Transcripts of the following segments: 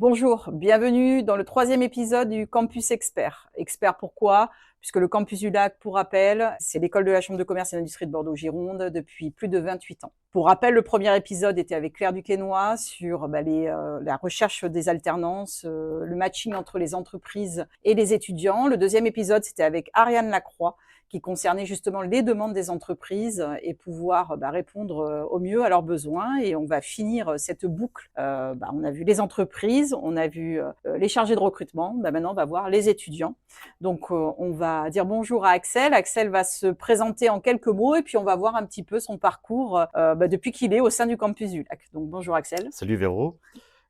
Bonjour, bienvenue dans le troisième épisode du Campus Expert. Expert pourquoi? Puisque le Campus du Lac, pour rappel, c'est l'école de la Chambre de commerce et d'industrie de Bordeaux-Gironde depuis plus de 28 ans. Pour rappel, le premier épisode était avec Claire Duquesnoy sur la recherche des alternances, le matching entre les entreprises et les étudiants. Le deuxième épisode, c'était avec Ariane Lacroix, qui concernait justement les demandes des entreprises et pouvoir répondre au mieux à leurs besoins. Et on va finir cette boucle. On a vu les entreprises, on a vu les chargés de recrutement. Maintenant, on va voir les étudiants. Donc, on va dire bonjour à Axel. Axel va se présenter en quelques mots et puis on va voir un petit peu son parcours depuis qu'il est au sein du Campus du Lac. Donc, bonjour Axel. Salut Véro.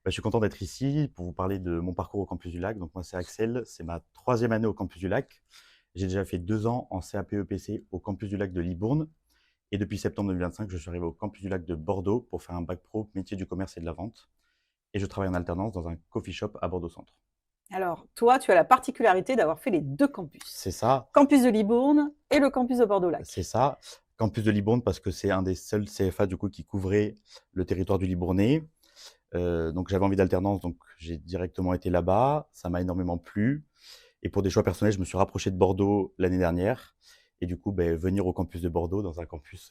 Je suis content d'être ici pour vous parler de mon parcours au Campus du Lac. Donc moi c'est Axel, c'est ma troisième année au Campus du Lac. J'ai déjà fait 2 ans en CAP-EPC au Campus du Lac de Libourne. Et depuis septembre 2025, je suis arrivé au Campus du Lac de Bordeaux pour faire un bac pro métier du commerce et de la vente. Et je travaille en alternance dans un coffee shop à Bordeaux Centre. Alors, toi, tu as la particularité d'avoir fait les deux campus. C'est ça, Campus de Libourne et le campus de Bordeaux-Lac. c'est ça. Campus de Libourne parce que c'est un des seuls CFA du coup qui couvrait le territoire du Libournais. Donc j'avais envie d'alternance, donc j'ai directement été là-bas. Ça m'a énormément plu. Et pour des choix personnels, je me suis rapproché de Bordeaux l'année dernière. Et du coup, venir au campus de Bordeaux, dans un campus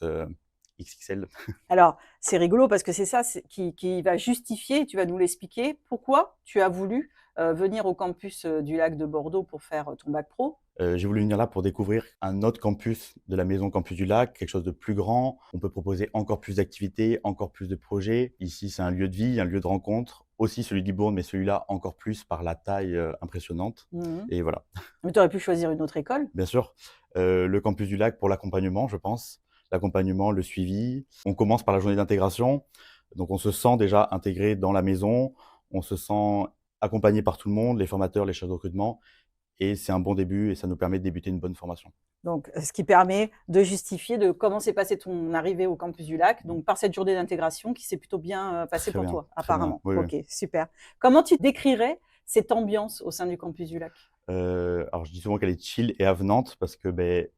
XXL. Alors, c'est rigolo parce que c'est ça qui va justifier, tu vas nous l'expliquer, pourquoi tu as voulu venir au campus du Lac de Bordeaux pour faire ton bac pro. J'ai voulu venir là pour découvrir un autre campus de la maison Campus du Lac, quelque chose de plus grand. On peut proposer encore plus d'activités, encore plus de projets. Ici, c'est un lieu de vie, un lieu de rencontre. Aussi celui de Libourne, mais celui-là encore plus par la taille impressionnante. Mhm. Et voilà. Mais tu aurais pu choisir une autre école. Bien sûr, le campus du Lac pour l'accompagnement, je pense. L'accompagnement, le suivi. On commence par la journée d'intégration. Donc, on se sent déjà intégré dans la maison. On se sent accompagné par tout le monde, les formateurs, les chefs de recrutement. Et c'est un bon début et ça nous permet de débuter une bonne formation. Donc, ce qui permet de justifier de comment s'est passée ton arrivée au campus du Lac, donc par cette journée d'intégration qui s'est plutôt bien passée Très pour bien, toi, très bien. apparemment. Oui, oui. Ok, super. Comment tu décrirais cette ambiance au sein du campus du Lac? Alors, je dis souvent qu'elle est chill et avenante parce que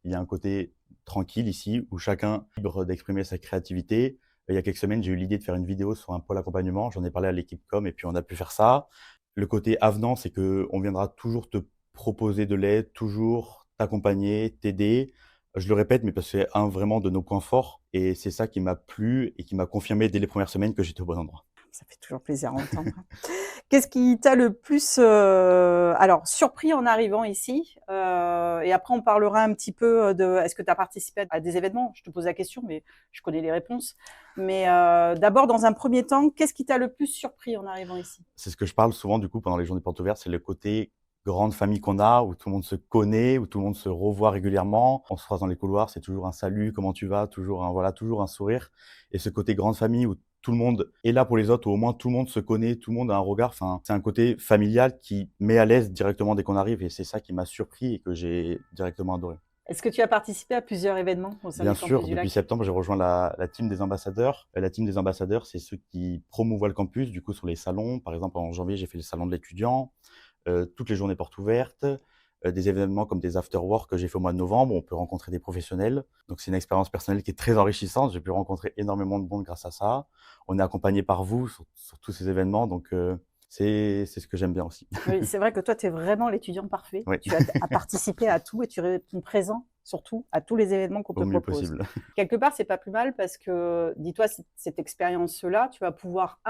il y a un côté tranquille ici où chacun est libre d'exprimer sa créativité. Il y a quelques semaines, j'ai eu l'idée de faire une vidéo sur un pôle accompagnement. J'en ai parlé à l'équipe com et puis on a pu faire ça. Le côté avenant, c'est que on viendra toujours te proposer de l'aide, toujours t'accompagner, t'aider. Je le répète, mais parce que c'est un vraiment de nos points forts et c'est ça qui m'a plu et qui m'a confirmé dès les premières semaines que j'étais au bon endroit. Ça fait toujours plaisir à entendre. Qu'est-ce qui t'a le plus surpris en arrivant ici? Et après, on parlera un petit peu de est-ce que tu as participé à des événements? Je te pose la question, mais je connais les réponses. Mais d'abord, dans un premier temps, qu'est-ce qui t'a le plus surpris en arrivant ici? C'est ce que je parle souvent du coup pendant les journées portes ouvertes, c'est le côté grande famille qu'on a, où tout le monde se connaît, où tout le monde se revoit régulièrement. On se croise dans les couloirs, c'est toujours un salut, comment tu vas, toujours un sourire. Et ce côté grande famille où tout le monde est là pour les autres, où au moins tout le monde se connaît, tout le monde a un regard. Enfin, c'est un côté familial qui met à l'aise directement dès qu'on arrive, et c'est ça qui m'a surpris et que j'ai directement adoré. Est-ce que tu as participé à plusieurs événements au sein Bien du campus sûr, du depuis Lac? septembre, j'ai rejoint la team des ambassadeurs. La team des ambassadeurs, c'est ceux qui promouvoient le campus, du coup, sur les salons. Par exemple, en janvier, j'ai fait le salon de l'étudiant, toutes les journées portes ouvertes, des événements comme des after-work que j'ai fait au mois de novembre. On peut rencontrer des professionnels. Donc, c'est une expérience personnelle qui est très enrichissante. J'ai pu rencontrer énormément de monde grâce à ça. On est accompagné par vous sur tous ces événements. Donc, c'est ce que j'aime bien aussi. Oui, c'est vrai que toi, tu es vraiment l'étudiant parfait. Oui, Tu as participé à tout et tu réponds présent, surtout, à tous les événements qu'on te au mieux propose. possible. Quelque part, c'est pas plus mal parce que, dis-toi, cette expérience-là, tu vas pouvoir,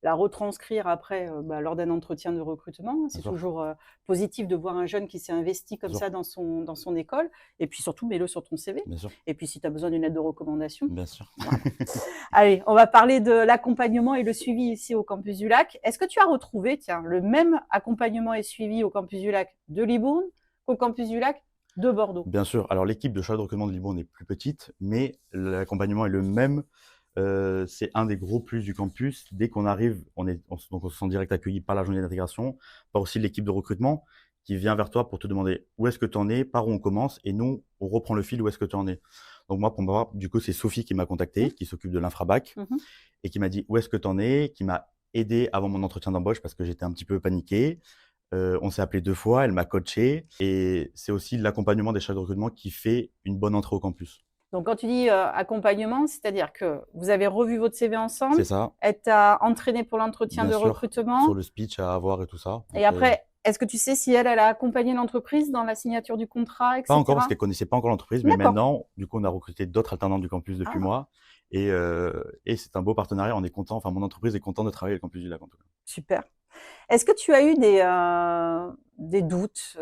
la retranscrire après lors d'un entretien de recrutement. Bien C'est sûr, toujours positif de voir un jeune qui s'est investi comme bien sûr, ça dans son école. Et puis surtout, mets-le sur ton CV. bien sûr, Et puis, si tu as besoin d'une lettre de recommandation, bien sûr. voilà. Allez, on va parler de l'accompagnement et le suivi ici au campus du Lac. Est-ce que tu as retrouvé, tiens, le même accompagnement et suivi au campus du Lac de Libourne qu'au campus du Lac de Bordeaux? Bien sûr. Alors, l'équipe de chargé de recrutement de Libourne est plus petite, mais l'accompagnement est le même. C'est un des gros plus du campus. Dès qu'on arrive, donc on se sent direct accueilli par la journée d'intégration, par aussi l'équipe de recrutement qui vient vers toi pour te demander où est-ce que tu en es, par où on commence, et nous, on reprend le fil où est-ce que tu en es. Donc moi, pour moi, du coup, c'est Sophie qui m'a contacté, qui s'occupe de l'infrabac, Mmh. et qui m'a dit où est-ce que tu en es, qui m'a aidé avant mon entretien d'embauche parce que j'étais un petit peu paniqué. On s'est appelé 2 fois, elle m'a coaché et c'est aussi l'accompagnement des chargés de recrutement qui fait une bonne entrée au campus. Donc quand tu dis, accompagnement, c'est-à-dire que vous avez revu votre CV C'est ensemble, ça, elle t'a entraîné pour l'entretien bien de sûr, sur recrutement le speech à avoir et tout ça. et Donc, après, est-ce que tu sais si elle a accompagné l'entreprise dans la signature du contrat et pas encore parce cetera? qu'elle connaissait pas encore l'entreprise, mais D'accord. maintenant, du coup, on a recruté d'autres alternants du campus depuis Ah, moi et c'est un beau partenariat. On est content, enfin, mon entreprise est contente de travailler avec le campus du Lac, en tout cas. super. Est-ce que tu as eu des doutes?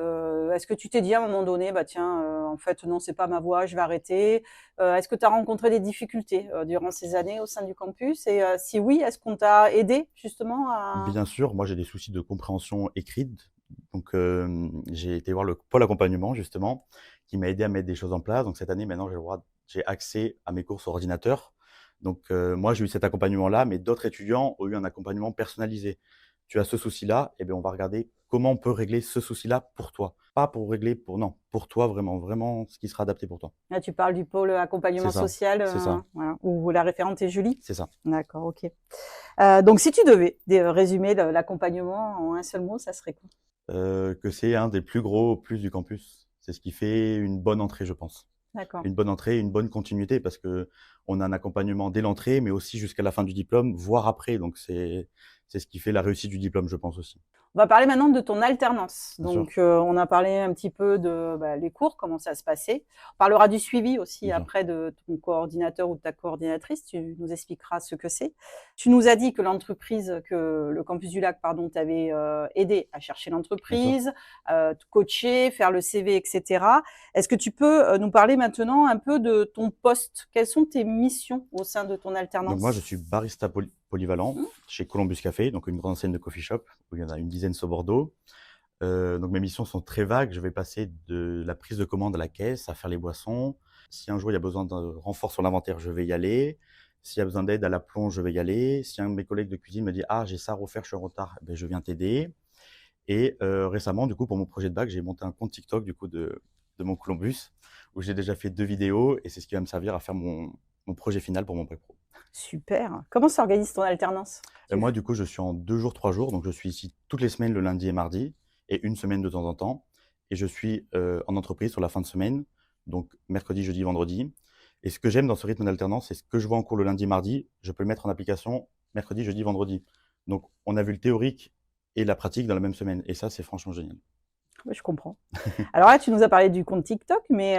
Est-ce que tu t'es dit à un moment donné: «Bah tiens, en fait non, c'est pas ma voie, je vais arrêter»? Est-ce que tu as rencontré des difficultés, durant ces années au sein du campus et si oui, est-ce qu'on t'a aidé justement à Bien sûr, moi, j'ai des soucis de compréhension écrite, donc j'ai été voir le pôle accompagnement, justement, qui m'a aidé à mettre des choses en place. Donc cette année, maintenant, j'ai accès à mes cours sur ordinateur. Donc moi, j'ai eu cet accompagnement-là, mais d'autres étudiants ont eu un accompagnement personnalisé. Tu as ce souci-là, eh bien, on va regarder comment on peut régler ce souci-là pour toi. Pas pour régler pour non, pour toi vraiment, vraiment ce qui sera adapté pour toi. là tu parles du pôle C'est accompagnement ça, social, c'est ça, voilà, où la référente est Julie? c'est ça. D'accord, OK. Donc si tu devais résumer l'accompagnement en un seul mot, ça serait quoi? Que c'est un des plus gros plus du campus. C'est ce qui fait une bonne entrée, je pense. D'accord. Une bonne entrée, une bonne continuité parce qu'on a un accompagnement dès l'entrée, mais aussi jusqu'à la fin du diplôme, voire après. Donc c'est ce qui fait la réussite du diplôme, je pense aussi. On va parler maintenant de ton alternance. Bien sûr, Donc, on a parlé un petit peu de, les cours, comment ça se passait. On parlera du suivi aussi bien sûr. après de ton coordinateur ou de ta coordinatrice. Tu nous expliqueras ce que c'est. Tu nous as dit que le campus du Lac, pardon, t'avait, aidé à chercher Bien sûr. l'entreprise, te coacher, faire le CV et cetera. Est-ce que tu peux, nous parler maintenant un peu de ton poste? Quelles sont tes missions au sein de ton Donc moi, je suis alternance? barista polyvalent Mmh, chez Columbus Café, donc une grande enseigne de coffee shop où il y en a une dizaine sur Bordeaux. Donc mes missions sont très vagues. Je vais passer de la prise de commande à la caisse, à faire les boissons. Si un jour il y a besoin d'un renfort sur l'inventaire, je vais y aller. S'il y a besoin d'aide à la plonge, je vais y aller. Si un de mes collègues de cuisine me dit: «Ah, j'ai ça à refaire, je suis en retard», eh beh, je viens t'aider. Et récemment, du coup, pour mon projet de bac, j'ai monté un compte TikTok, du coup, de mon Columbus, où j'ai déjà fait 2 vidéos et c'est ce qui va me servir à faire mon projet final pour mon pré pro. super. Comment s'organise ton alternance? Moi, du coup, je suis en 2 jours, 3 jours, donc je suis ici toutes les semaines, le lundi et mardi et une semaine de temps en temps et je suis, en entreprise sur la fin de semaine, donc mercredi, jeudi, vendredi et ce que j'aime dans ce rythme d'alternance, c'est ce que je vois en cours le lundi, mardi, je peux le mettre en application mercredi, jeudi, vendredi. Donc on a vu le théorique et la pratique dans la même semaine et ça, c'est franchement génial. Oui, je comprends. Alors là, tu nous as parlé du compte TikTok, mais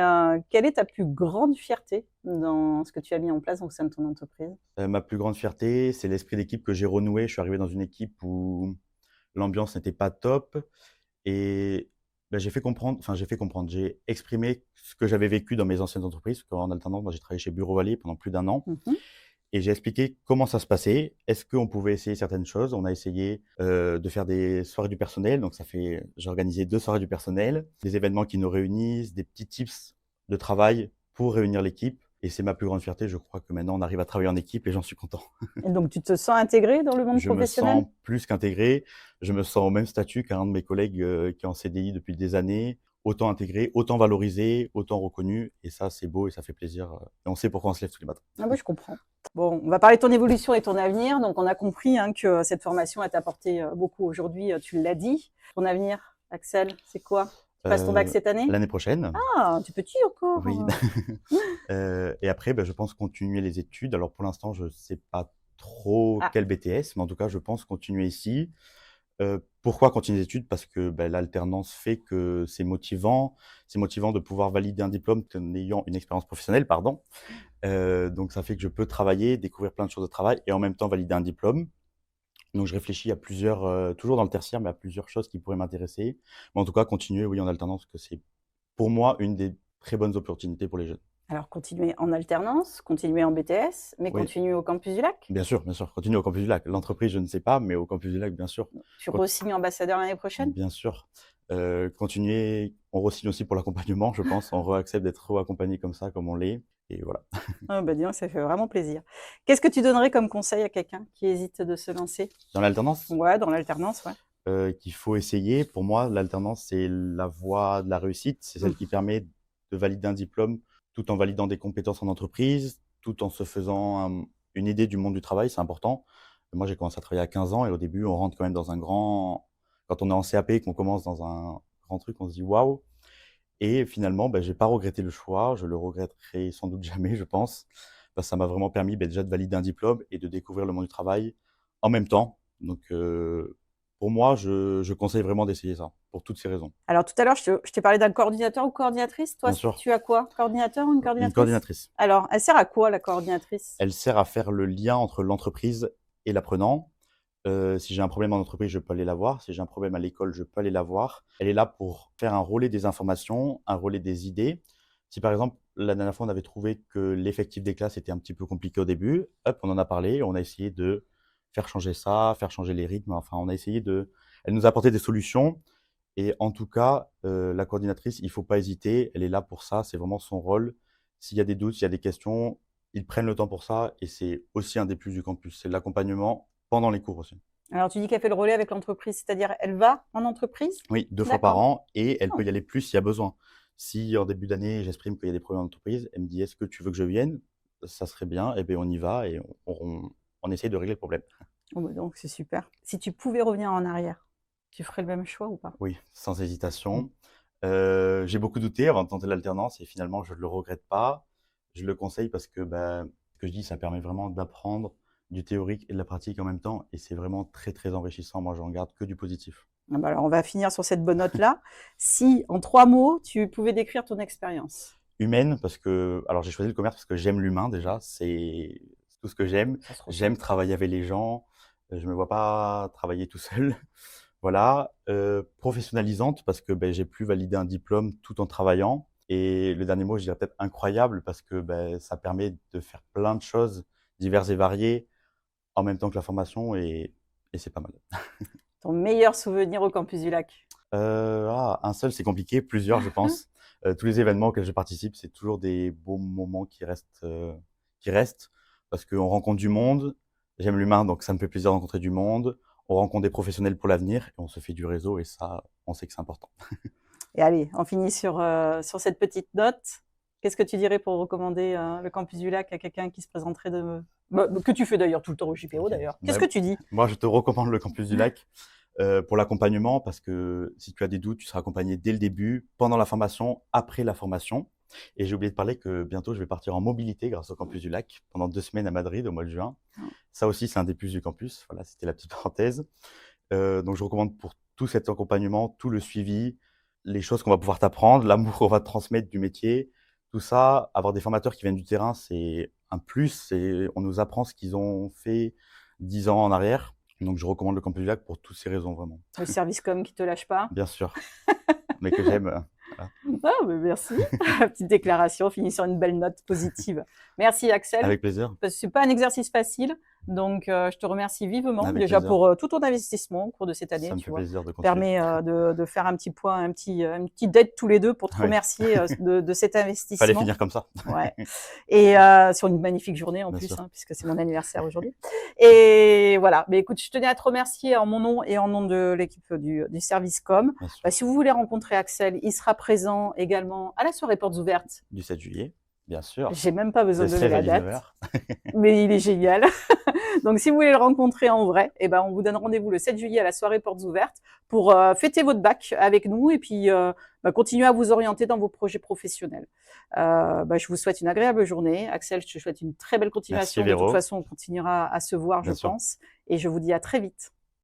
quelle est ta plus grande fierté dans ce que tu as mis en place au sein de ton entreprise? Ma plus grande fierté, c'est l'esprit d'équipe que j'ai renoué. Je suis arrivé dans une équipe où l'ambiance n'était pas top et bah, j'ai exprimé ce que j'avais vécu dans mes anciennes entreprises. Quand en alternance, moi, j'ai travaillé chez Bureau Vallée pendant plus d'1 an Mmh. et j'ai expliqué comment ça se passait. Est-ce qu'on pouvait essayer certaines choses? On a essayé, de faire des soirées du personnel, donc j'ai organisé 2 soirées du personnel, des événements qui nous réunissent, des petits tips de travail pour réunir l'équipe et c'est ma plus grande fierté. Je crois que maintenant on arrive à travailler en équipe et j'en suis content. Et donc tu te sens intégré dans le monde Je me professionnel? sens plus qu'intégré, je me sens au même statut qu'un de mes collègues, qui est en CDI depuis des années, autant intégré, autant valorisé, autant reconnu et ça, c'est beau et ça fait plaisir, et on sait pourquoi on se lève tous les matins. Ah oui, je comprends. Bon, on va parler de ton évolution et ton avenir. Donc on a compris, hein, que cette formation, elle t'a apporté, beaucoup aujourd'hui, tu l'as dit. Ton avenir, Axel, c'est quoi? Tu passes ton bac cette année? L'année prochaine, Ah, tu es petit encore, oui, et après, bah, je pense continuer les études. Alors pour l'instant, je sais pas trop Ah, quel BTS, mais en tout cas, je pense continuer ici. Pourquoi continuer les études? Parce que, bah, l'alternance fait que c'est motivant. C'est motivant de pouvoir valider un diplôme tout en ayant une expérience professionnelle, pardon. Donc ça fait que je peux travailler, découvrir plein de choses de travail et en même temps valider un diplôme. Donc je réfléchis à plusieurs, toujours dans le tertiaire, mais à plusieurs choses qui pourraient m'intéresser. Mais en tout cas, continuer, oui, en alternance, que c'est pour moi une des très bonnes opportunités pour les jeunes. alors continuer en alternance, continuer en BTS, mais Oui, continuer au campus du Lac? bien sûr, continuer au campus du Lac. L'entreprise, je ne sais pas, mais au campus du Lac, bien sûr. Tu Cont re-signes ambassadeur l'année prochaine? Bien sûr, continuer on re-signe aussi pour l'accompagnement, je pense. On re-accepte d'être re-accompagné comme ça, comme on l'est et voilà. Ah bah, dis donc, ça fait vraiment plaisir. Qu'est-ce que tu donnerais comme conseil à quelqu'un qui hésite de se lancer? Dans l'alternance, Ouais, dans l'alternance, ouais. qu'il faut essayer, pour moi, l'alternance, c'est la voie de la réussite. C'est celle qui Mmh. permet de valider un diplôme tout en validant des compétences en entreprise, tout en se faisant, une idée du monde du travail, c'est important. Moi, j'ai commencé à travailler à 15 ans et au début, on rentre quand même dans un grand quand on est en CAP et qu'on commence dans un grand truc, on se dit: «Waouh!» Et finalement, j'ai pas regretté le choix. Je le regretterai sans doute jamais, je pense. Ça m'a vraiment permis, déjà de valider un diplôme et de découvrir le monde du travail en même temps. Donc, pour moi, je conseille vraiment d'essayer ça, pour toutes ces raisons. Alors tout à l'heure, je t'ai parlé d'un coordinateur ou coordinatrice. Toi, Bien sûr, tu as quoi? Coordinateur ou une une coordinatrice? coordinatrice. Alors, elle sert à quoi, la coordinatrice? Elle sert à faire le lien entre l'entreprise et l'apprenant. Si j'ai un problème en entreprise, je peux aller la voir. Si j'ai un problème à l'école, je peux aller la voir. Elle est là pour faire un relais des informations, un relais des idées. Si par exemple, la dernière fois, on avait trouvé que l'effectif des classes était un petit peu compliqué au début, hop, on en a parlé, on a essayé de faire changer ça, faire changer les rythmes. Enfin, on a essayé de. Elle nous a apporté des solutions. Et en tout cas, la coordinatrice, il faut pas hésiter. Elle est là pour ça. C'est vraiment son rôle. S'il y a des doutes, s'il y a des questions, ils prennent le temps pour ça. Et c'est aussi un des plus du campus. C'est l'accompagnement pendant les cours aussi. Alors, tu dis qu'elle fait le relais avec l'entreprise, c'est-à-dire elle va en entreprise? Oui, 2 fois par D'accord. an et elle Oh. peut y aller plus s'il y a besoin. Si en début d'année, j'exprime qu'il y a des problèmes en entreprise, elle me dit: «Est-ce que tu veux que je vienne?» Ça serait bien et bien on y va et on essaye de régler le problème. Oh, bah, donc c'est super. Si tu pouvais revenir en arrière, tu ferais le même choix ou pas? Oui, sans Mmh. hésitation. J'ai beaucoup douté avant de tenter l'alternance et finalement je ne le regrette pas. Je le conseille parce que, ce que je dis, ça permet vraiment d'apprendre du théorique et de la pratique en même temps et c'est vraiment très, très enrichissant. Moi, j'en garde que du positif. Ah bah, alors on va finir sur cette bonne note-là. Si, en 3 mots, tu pouvais décrire ton expérience? Humaine parce que alors j'ai choisi le commerce parce que j'aime l'humain déjà, c'est tout ce que j'aime. Ça se ressent. J'aime travailler avec les gens, je me vois pas travailler tout seul. Voilà, professionnalisante parce que, j'ai pu valider un diplôme tout en travaillant et le dernier mot, je dirais peut-être incroyable parce que, ça permet de faire plein de choses diverses et variées en même temps que la formation et c'est pas mal. Ton meilleur souvenir au campus du lac? Un seul, c'est compliqué, plusieurs, je pense. Tous les événements auxquels je participe, c'est toujours des beaux moments qui restent parce qu'on rencontre du monde. J'aime l'humain, donc ça me fait plaisir de rencontrer du monde. On rencontre des professionnels pour l'avenir et on se fait du réseau et ça, on sait que c'est important. Et allez, on finit sur cette petite note. Qu'est-ce que tu dirais pour recommander, le campus du lac à quelqu'un qui se présenterait que tu fais d'ailleurs tout le temps au JPO OK. d'ailleurs? Qu'est-ce que tu dis? Moi, je te recommande le campus du lac, pour l'accompagnement parce que si tu as des doutes, tu seras accompagné dès le début, pendant la formation, après la formation et j'ai oublié de parler que bientôt je vais partir en mobilité grâce au campus du lac pendant 2 semaines à Madrid au mois de juin. Ça aussi, c'est un des plus du campus. Voilà, c'était la petite parenthèse. Donc je recommande pour tout cet accompagnement, tout le suivi, les choses qu'on va pouvoir t'apprendre, l'amour qu'on va te transmettre du métier, tout ça, avoir des formateurs qui viennent du terrain, c'est un plus et on nous apprend ce qu'ils ont fait 10 ans en arrière. Donc je recommande le campus du lac pour toutes ces raisons vraiment. Le service com qui te lâche pas? Bien sûr, mais que j'aime, voilà. Ah, mais merci. Petite déclaration, finit sur une belle note positive. Merci Axel, Avec plaisir, parce que c'est pas un exercice facile, donc je te remercie vivement avec déjà plaisir. pour tout ton investissement au cours de cette année, Ça me tu fait vois. plaisir de continuer. Permet de faire un petit point, une petite date tous les deux pour te Oui, remercier de cet fallait investissement. finir comme ça. Ouais. Et sur une magnifique journée en Bien plus, sûr. hein, puisque c'est mon anniversaire aujourd'hui. Et voilà. Mais écoute, je tenais à te remercier en mon nom et en nom de l'équipe du service com. Bien sûr. Bah, si vous voulez rencontrer Axel, il sera présent également à la soirée portes ouvertes. Du 7 juillet, bien sûr. J'ai même pas besoin C'est de donner 16 à la 19 date, heures. mais il est génial. Donc, si vous voulez le rencontrer en vrai, eh ben, on vous donne rendez-vous le 7 juillet à la soirée portes ouvertes pour fêter votre bac avec nous et puis continuer à vous orienter dans vos projets professionnels. Je vous souhaite une agréable journée. Axel, je te souhaite une très belle Merci continuation. De toute Véro, façon, on continuera à se voir, je bien sûr. pense. Et je vous dis à très vite.